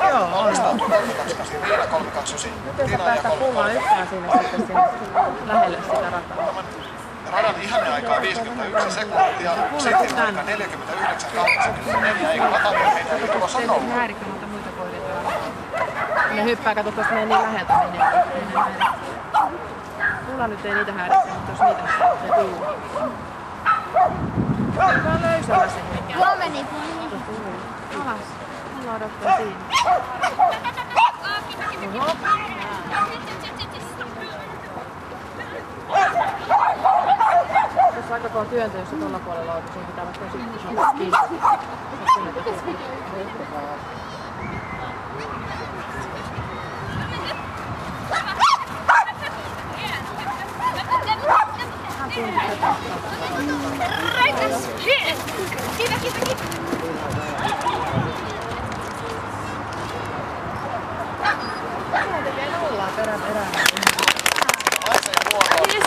Joo, valmistautuu 329, Riina 329. Miten sä päästä pullaan yhtään sinne sitten sinne lähelle sitä rataa? Radan ihanne aika on 51 sekuntia, sitten aika 49,84, eikä latavirheitä tulossa on nolla. Häirikömättä muita koireita. Ne hyppää, kato, koska ne niin läheltä menee. Mulla nyt ei niitä häiritse, mutta jos niitä ne tuu. Joka on löysällä se henki. Tuo meni pois. Alas. Mulla odottaa siinä. Oho. Tässä vaikka kun on työntöissä tuolla puolella on, sun pitää vaikka tosi kiinni. Tekee nollaa perään erään.